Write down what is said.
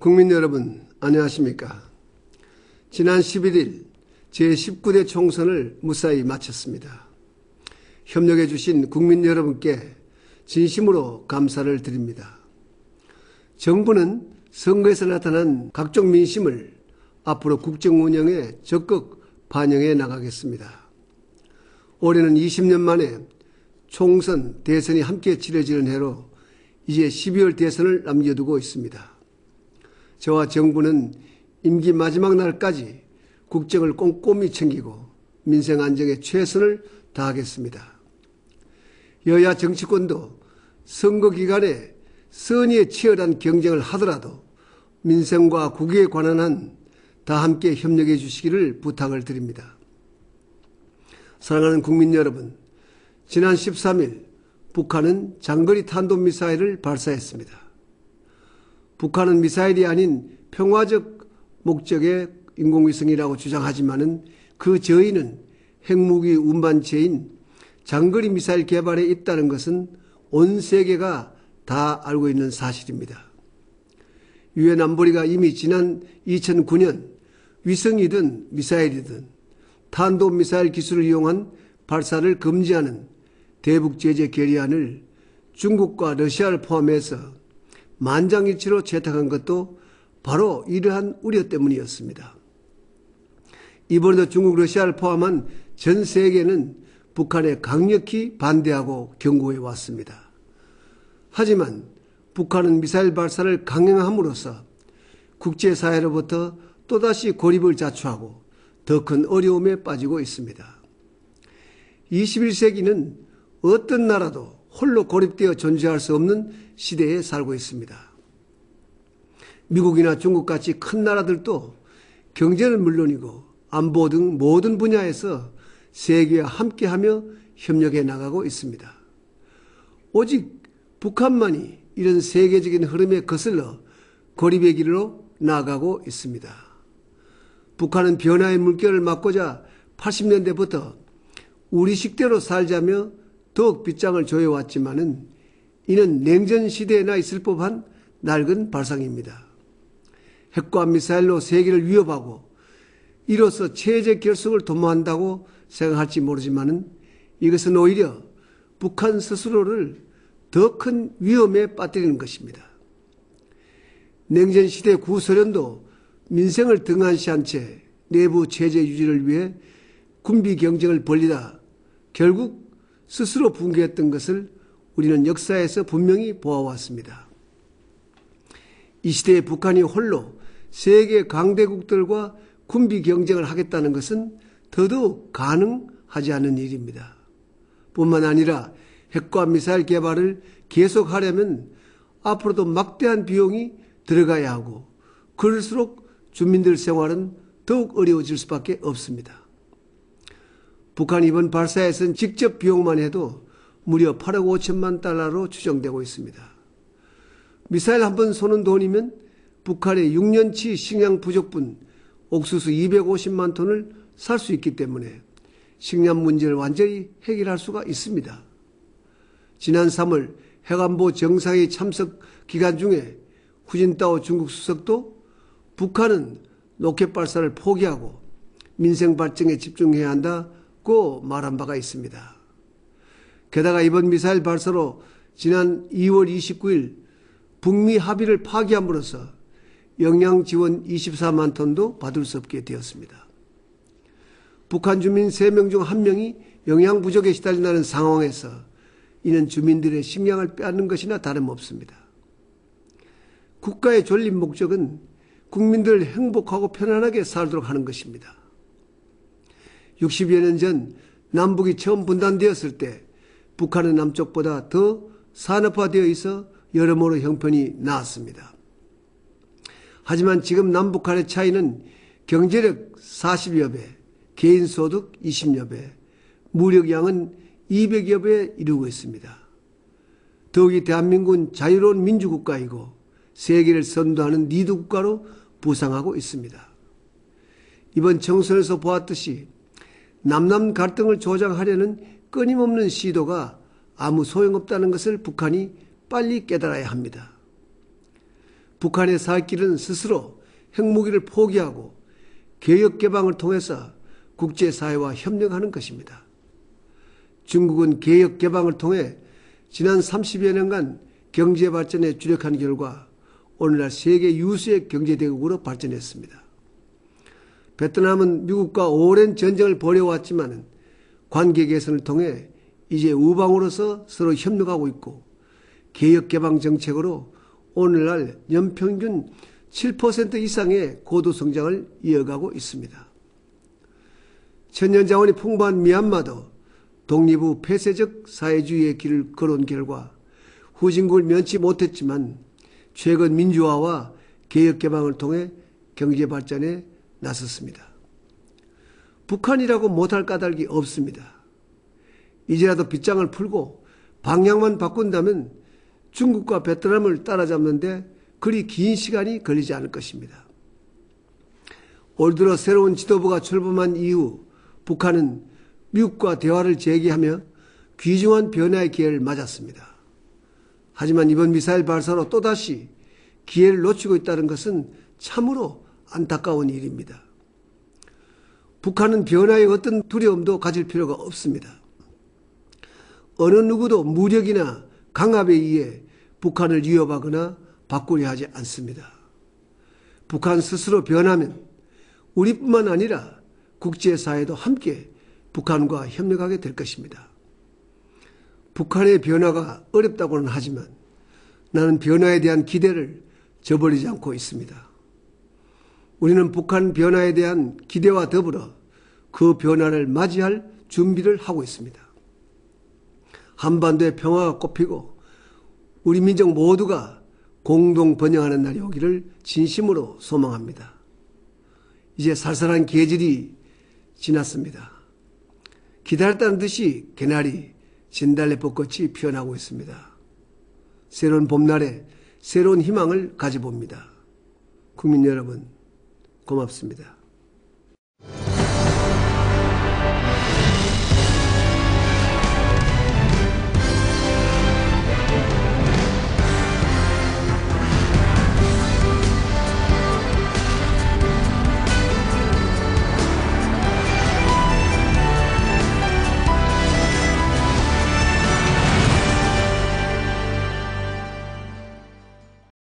국민 여러분, 안녕하십니까? 지난 11일 제19대 총선을 무사히 마쳤습니다. 협력해 주신 국민 여러분께 진심으로 감사를 드립니다. 정부는 선거에서 나타난 각종 민심을 앞으로 국정 운영에 적극 반영해 나가겠습니다. 올해는 20년 만에 총선, 대선이 함께 치러지는 해로 이제 12월 대선을 남겨두고 있습니다. 저와 정부는 임기 마지막 날까지 국정을 꼼꼼히 챙기고 민생 안정에 최선을 다하겠습니다. 여야 정치권도 선거 기간에 선의의 치열한 경쟁을 하더라도 민생과 국익에 관한 한 다 함께 협력해 주시기를 부탁을 드립니다. 사랑하는 국민 여러분, 지난 13일 북한은 장거리 탄도미사일을 발사했습니다. 북한은 미사일이 아닌 평화적 목적의 인공위성이라고 주장하지만은 그 저희는 핵무기 운반체인 장거리 미사일 개발에 있다는 것은 온 세계가 다 알고 있는 사실입니다. 유엔 안보리가 이미 지난 2009년 위성이든 미사일이든 탄도미사일 기술을 이용한 발사를 금지하는 대북 제재 결의안을 중국과 러시아를 포함해서 만장일치로 채택한 것도 바로 이러한 우려 때문이었습니다. 이번에도 중국, 러시아를 포함한 전 세계는 북한에 강력히 반대하고 경고해 왔습니다. 하지만 북한은 미사일 발사를 강행함으로써 국제사회로부터 또다시 고립을 자초하고 더 큰 어려움에 빠지고 있습니다. 21세기는 어떤 나라도 홀로 고립되어 존재할 수 없는 시대에 살고 있습니다. 미국이나 중국같이 큰 나라들도 경제는 물론이고 안보 등 모든 분야에서 세계와 함께하며 협력해 나가고 있습니다. 오직 북한만이 이런 세계적인 흐름에 거슬러 고립의 길로 나아가고 있습니다. 북한은 변화의 물결을 막고자 80년대부터 우리 식대로 살자며 더욱 빗장을 조여왔지만은 이는 냉전 시대에나 있을 법한 낡은 발상입니다. 핵과 미사일로 세계를 위협하고 이로써 체제 결속을 도모한다고 생각할지 모르지만은 이것은 오히려 북한 스스로를 더 큰 위험에 빠뜨리는 것입니다. 냉전 시대 구소련도 민생을 등한시한 채 내부 체제 유지를 위해 군비 경쟁을 벌이다 결국 스스로 붕괴했던 것을 우리는 역사에서 분명히 보아왔습니다. 이 시대에 북한이 홀로 세계 강대국들과 군비 경쟁을 하겠다는 것은 더더욱 가능하지 않은 일입니다. 뿐만 아니라 핵과 미사일 개발을 계속하려면 앞으로도 막대한 비용이 들어가야 하고 그럴수록 주민들 생활은 더욱 어려워질 수밖에 없습니다. 북한 이번 발사에서는 직접 비용만 해도 무려 8억 5천만 달러로 추정되고 있습니다. 미사일 한 번 쏘는 돈이면 북한의 6년치 식량 부족분 옥수수 250만 톤을 살 수 있기 때문에 식량 문제를 완전히 해결할 수가 있습니다. 지난 3월 핵안보 정상회의 참석 기간 중에 후진타오 중국 수석도 북한은 로켓 발사를 포기하고 민생 발전에 집중해야 한다고 말한 바가 있습니다. 게다가 이번 미사일 발사로 지난 2월 29일 북미 합의를 파기함으로써 영양 지원 24만 톤도 받을 수 없게 되었습니다. 북한 주민 3명 중 1명이 영양 부족에 시달린다는 상황에서 이는 주민들의 식량을 빼앗는 것이나 다름없습니다. 국가의 존립 목적은 국민들 행복하고 편안하게 살도록 하는 것입니다. 60여 년 전 남북이 처음 분단되었을 때 북한은 남쪽보다 더 산업화되어 있어 여러모로 형편이 나았습니다. 하지만 지금 남북 간의 차이는 경제력 40여 배, 개인소득 20여 배, 무력량은 200여 배에 이르고 있습니다. 더욱이 대한민국은 자유로운 민주국가이고 세계를 선도하는 리더국가로 부상하고 있습니다. 이번 총선에서 보았듯이 남남 갈등을 조장하려는 끊임없는 시도가 아무 소용없다는 것을 북한이 빨리 깨달아야 합니다. 북한의 살 길은 스스로 핵무기를 포기하고 개혁 개방을 통해서 국제사회와 협력하는 것입니다. 중국은 개혁 개방을 통해 지난 30여 년간 경제 발전에 주력한 결과 오늘날 세계 유수의 경제대국으로 발전했습니다. 베트남은 미국과 오랜 전쟁을 벌여왔지만 관계 개선을 통해 이제 우방으로서 서로 협력하고 있고 개혁 개방 정책으로 오늘날 연평균 7% 이상의 고도 성장을 이어가고 있습니다. 천년자원이 풍부한 미얀마도 독립 후 폐쇄적 사회주의의 길을 걸어온 결과 후진국을 면치 못했지만 최근 민주화와 개혁 개방을 통해 경제 발전에 나섰습니다. 북한이라고 못할 까닭이 없습니다. 이제라도 빗장을 풀고 방향만 바꾼다면 중국과 베트남을 따라잡는데 그리 긴 시간이 걸리지 않을 것입니다. 올 들어 새로운 지도부가 출범한 이후 북한은 미국과 대화를 재개하며 귀중한 변화의 기회를 맞았습니다. 하지만 이번 미사일 발사로 또다시 기회를 놓치고 있다는 것은 참으로 안타까운 일입니다. 북한은 변화에 어떤 두려움도 가질 필요가 없습니다. 어느 누구도 무력이나 강압에 의해 북한을 위협하거나 바꾸려 하지 않습니다. 북한 스스로 변하면 우리뿐만 아니라 국제사회도 함께 북한과 협력하게 될 것입니다. 북한의 변화가 어렵다고는 하지만 나는 변화에 대한 기대를 저버리지 않고 있습니다. 우리는 북한 변화에 대한 기대와 더불어 그 변화를 맞이할 준비를 하고 있습니다. 한반도의 평화가 꽃피고 우리 민족 모두가 공동 번영하는 날이 오기를 진심으로 소망합니다. 이제 살살한 계절이 지났습니다. 기다렸다는 듯이 개나리, 진달래꽃이 피어나고 있습니다. 새로운 봄날에 새로운 희망을 가져봅니다. 국민 여러분, 고맙습니다.